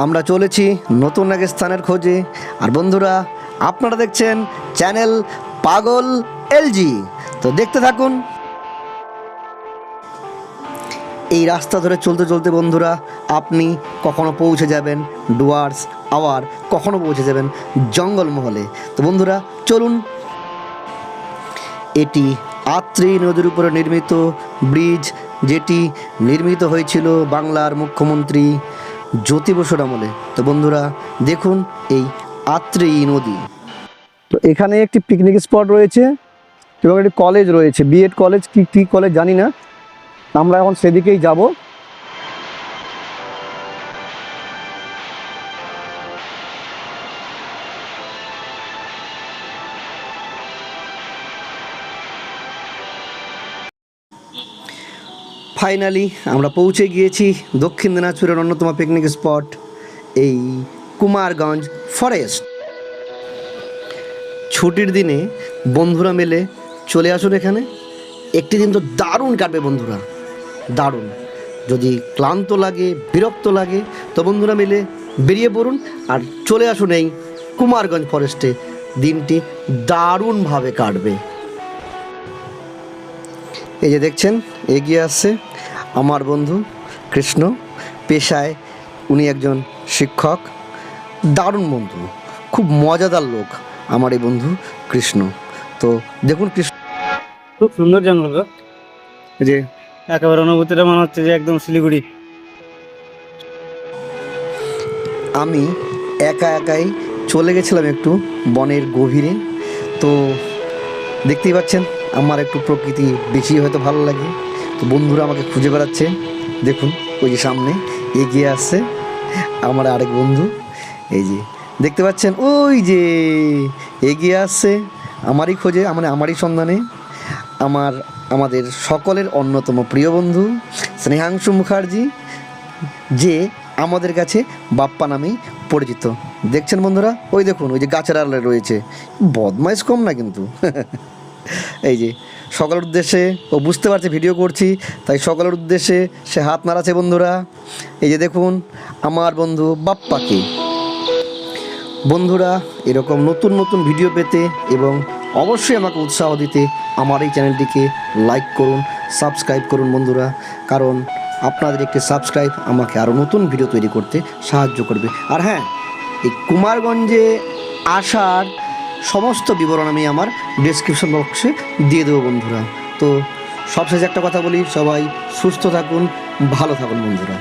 আমরা চলেছি নতুন এক স্থানের খোঁজে। আর বন্ধুরা, আপনারা দেখছেন চ্যানেল পাগল এলজি। তো দেখতে থাকুন। এই রাস্তা ধরে চলতে চলতে বন্ধুরা, আপনি কখনো পৌঁছে যাবেন ডুয়ার্স, আবার কখনো পৌঁছে যাবেন জঙ্গলমহলে। তো বন্ধুরা চলুন। এটি আত্রেই নদীর উপরে নির্মিত ব্রিজ, যেটি নির্মিত হয়েছিল বাংলার মুখ্যমন্ত্রী জ্যোতি বসুর আমলে। তো বন্ধুরা দেখুন এই আত্রেই নদী। তো এখানে একটি পিকনিক স্পট রয়েছে এবং একটি কলেজ রয়েছে, বিএড কলেজ কি কলেজ জানি না। আমরা এখন সেদিকেই যাব। ফাইনালি আমরা পৌঁছে গিয়েছি দক্ষিণ দিনাজপুরের অন্যতম পিকনিক স্পট, এই কুমারগঞ্জ ফরেস্ট। ছুটির দিনে বন্ধুরা মিলে চলে আসুন এখানে। একটি দিন তো দারুণ কাটবে বন্ধুরা, দারুণ। যদি ক্লান্ত লাগে, বিরক্ত লাগে, তো বন্ধুরা মিলে বেরিয়ে পড়ুন আর চলে আসুন এই কুমারগঞ্জ ফরেস্টে। দিনটি দারুণভাবে কাটবে। এই যে দেখছেন এগিয়ে আসছে আমার বন্ধু কৃষ্ণ। পেশায় উনি একজন শিক্ষক। দারুণ বন্ধু, খুব মজাদার লোক আমার এই বন্ধু কৃষ্ণ। তো দেখুন কৃষ্ণ, খুব সুন্দর জঙ্গল গো। যে একেবারে অনুভূতিটা মনে হচ্ছে যে একদম শিলিগুড়ি। আমি একাই চলে গেছিলাম একটু বনের গভীরে। তো দেখতেই পাচ্ছেন আমার একটু প্রকৃতি বেশি হয়তো ভালো লাগে। তো বন্ধুরা আমাকে খুঁজে বেড়াচ্ছে। দেখুন ওই যে সামনে এগিয়ে আসছে আমার আরেক বন্ধু। এই যে দেখতে পাচ্ছেন, ওই যে এগিয়ে আসছে আমারই খোঁজে, আমারই সন্ধানে আমাদের সকলের অন্যতম প্রিয় বন্ধু স্নেহাংশু মুখার্জি, যে আমাদের কাছে বাপ্পা নামেই পরিচিত। দেখছেন বন্ধুরা, ওই দেখুন ওই যে গাছের আড়ালে রয়েছে। বদমাইশ কম না কিন্তু। এই যে সকলের উদ্দেশ্যে, ও বুঝতে পারছে ভিডিও করছি, তাই সকলের উদ্দেশ্যে সে হাত নাড়াচ্ছে বন্ধুরা। এই যে দেখুন আমার বন্ধু বাপ্পাকে। বন্ধুরা এরকম নতুন নতুন ভিডিও পেতে এবং অবশ্যই আমাকে উৎসাহ দিতে আমার এই চ্যানেলটিকে লাইক করুন, সাবস্ক্রাইব করুন বন্ধুরা। কারণ আপনাদের একটি সাবস্ক্রাইব আমাকে আরও নতুন ভিডিও তৈরি করতে সাহায্য করবে। আর হ্যাঁ, এই কুমারগঞ্জে আসার সমস্ত বিবরণ আমি আমার ডেসক্রিপশন বক্সে দিয়ে দেবো বন্ধুরা। তো সবশেষে একটা কথা বলি, সবাই সুস্থ থাকুন, ভালো থাকুন বন্ধুরা।